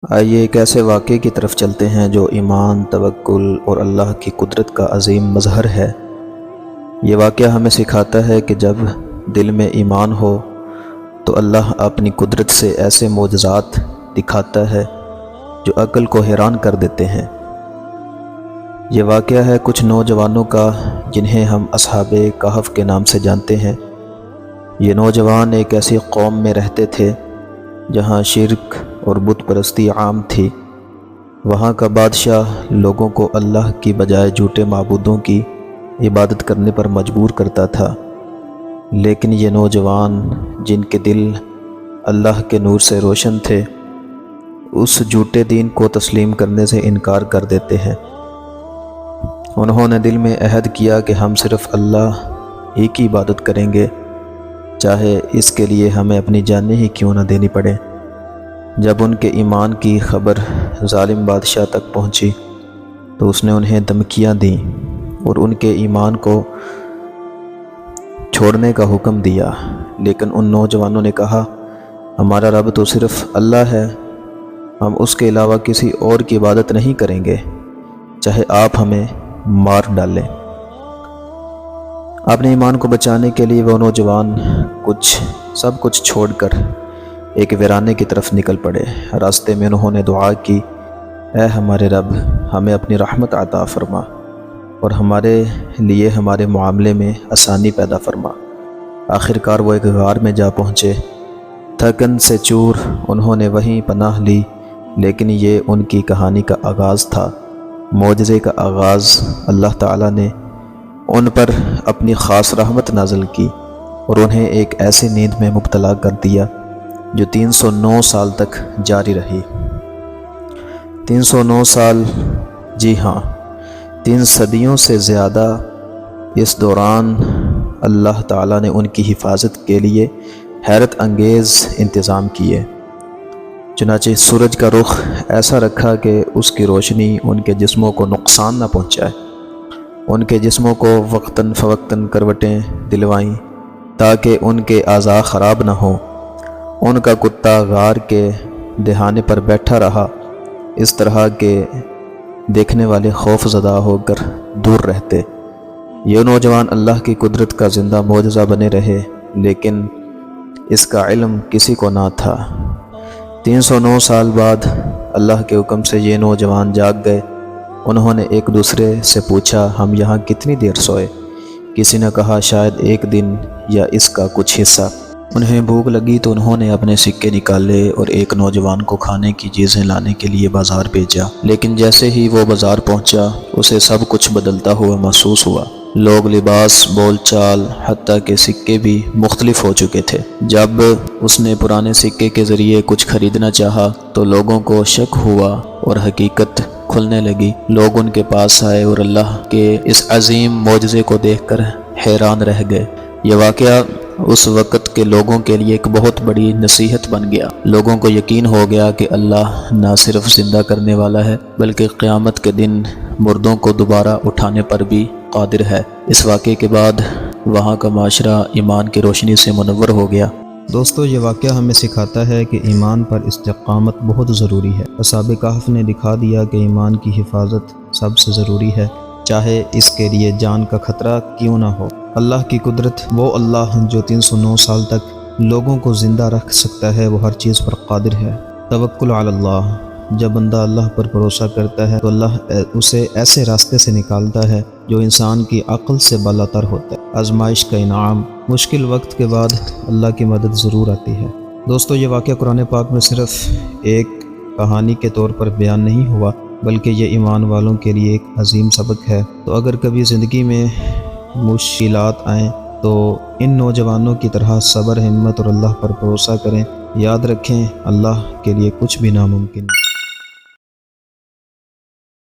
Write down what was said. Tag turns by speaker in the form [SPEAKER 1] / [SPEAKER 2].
[SPEAKER 1] آئیے ایک ایسے واقعے کی طرف چلتے ہیں جو ایمان، توکل اور اللہ کی قدرت کا عظیم مظہر ہے۔ یہ واقعہ ہمیں سکھاتا ہے کہ جب دل میں ایمان ہو تو اللہ اپنی قدرت سے ایسے معجزات دکھاتا ہے جو عقل کو حیران کر دیتے ہیں۔ یہ واقعہ ہے کچھ نوجوانوں کا جنہیں ہم اصحاب کہف کے نام سے جانتے ہیں۔ یہ نوجوان ایک ایسی قوم میں رہتے تھے جہاں شرک اور بت پرستی عام تھی۔ وہاں کا بادشاہ لوگوں کو اللہ کی بجائے جھوٹے معبودوں کی عبادت کرنے پر مجبور کرتا تھا، لیکن یہ نوجوان جن کے دل اللہ کے نور سے روشن تھے اس جھوٹے دین کو تسلیم کرنے سے انکار کر دیتے ہیں۔ انہوں نے دل میں عہد کیا کہ ہم صرف اللہ ہی کی عبادت کریں گے، چاہے اس کے لیے ہمیں اپنی جانیں ہی کیوں نہ دینی پڑے۔ جب ان کے ایمان کی خبر ظالم بادشاہ تک پہنچی تو اس نے انہیں دھمکیاں دیں اور ان کے ایمان کو چھوڑنے کا حکم دیا، لیکن ان نوجوانوں نے کہا، ہمارا رب تو صرف اللہ ہے، ہم اس کے علاوہ کسی اور کی عبادت نہیں کریں گے، چاہے آپ ہمیں مار ڈالیں۔ اپنے ایمان کو بچانے کے لیے وہ نوجوان سب کچھ چھوڑ کر ایک ویرانے کی طرف نکل پڑے۔ راستے میں انہوں نے دعا کی، اے ہمارے رب، ہمیں اپنی رحمت عطا فرما اور ہمارے لیے ہمارے معاملے میں آسانی پیدا فرما۔ آخر کار وہ ایک غار میں جا پہنچے۔ تھکن سے چور انہوں نے وہیں پناہ لی، لیکن یہ ان کی کہانی کا آغاز تھا، معجزے کا آغاز۔ اللہ تعالیٰ نے ان پر اپنی خاص رحمت نازل کی اور انہیں ایک ایسی نیند میں مبتلا کر دیا جو 309 سال تک جاری رہی۔ 309 سال، جی ہاں، 3 صدیوں سے زیادہ۔ اس دوران اللہ تعالیٰ نے ان کی حفاظت کے لیے حیرت انگیز انتظام کیے۔ چنانچہ سورج کا رخ ایسا رکھا کہ اس کی روشنی ان کے جسموں کو نقصان نہ پہنچائے۔ ان کے جسموں کو وقتاً فوقتاً کروٹیں دلوائیں تاکہ ان کے اعضاء خراب نہ ہوں۔ ان کا کتا غار کے دہانے پر بیٹھا رہا، اس طرح کہ دیکھنے والے خوف زدہ ہو کر دور رہتے۔ یہ نوجوان اللہ کی قدرت کا زندہ معجزہ بنے رہے، لیکن اس کا علم کسی کو نہ تھا۔ 309 سال بعد اللہ کے حکم سے یہ نوجوان جاگ گئے۔ انہوں نے ایک دوسرے سے پوچھا، ہم یہاں کتنی دیر سوئے؟ کسی نے کہا، شاید ایک دن یا اس کا کچھ حصہ۔ انہیں بھوک لگی تو انہوں نے اپنے سکے نکالے اور ایک نوجوان کو کھانے کی چیزیں لانے کے لیے بازار بھیجا، لیکن جیسے ہی وہ بازار پہنچا اسے سب کچھ بدلتا ہوا محسوس ہوا۔ لوگ، لباس، بول چال، حتیٰ کہ سکے بھی مختلف ہو چکے تھے۔ جب اس نے پرانے سکے کے ذریعے کچھ خریدنا چاہا تو لوگوں کو شک ہوا اور حقیقت کھلنے لگی۔ لوگ ان کے پاس آئے اور اللہ کے اس عظیم معجزے کو دیکھ کر حیران رہ گئے۔ یہ واقعہ اس وقت کے لوگوں کے لیے ایک بہت بڑی نصیحت بن گیا۔ لوگوں کو یقین ہو گیا کہ اللہ نہ صرف زندہ کرنے والا ہے بلکہ قیامت کے دن مردوں کو دوبارہ اٹھانے پر بھی قادر ہے۔ اس واقعے کے بعد وہاں کا معاشرہ ایمان کی روشنی سے منور ہو گیا۔
[SPEAKER 2] دوستو، یہ واقعہ ہمیں سکھاتا ہے کہ ایمان پر استقامت بہت ضروری ہے۔ اصحاب کہف نے دکھا دیا کہ ایمان کی حفاظت سب سے ضروری ہے، چاہے اس کے لیے جان کا خطرہ کیوں نہ ہو۔ اللہ کی قدرت، وہ اللہ جو 309 سال تک لوگوں کو زندہ رکھ سکتا ہے، وہ ہر چیز پر قادر ہے۔ توکل علی اللہ، جب بندہ اللہ پر بھروسہ کرتا ہے تو اللہ اسے ایسے راستے سے نکالتا ہے جو انسان کی عقل سے بالاتر ہوتا ہے۔ آزمائش کا انعام، مشکل وقت کے بعد اللہ کی مدد ضرور آتی ہے۔ دوستو، یہ واقعہ قرآن پاک میں صرف ایک کہانی کے طور پر بیان نہیں ہوا، بلکہ یہ ایمان والوں کے لیے ایک عظیم سبق ہے۔ تو اگر کبھی زندگی میں مشکلات آئیں تو ان نوجوانوں کی طرح صبر، ہمت اور اللہ پر بھروسہ کریں۔ یاد رکھیں، اللہ کے لیے کچھ بھی ناممکن نہیں۔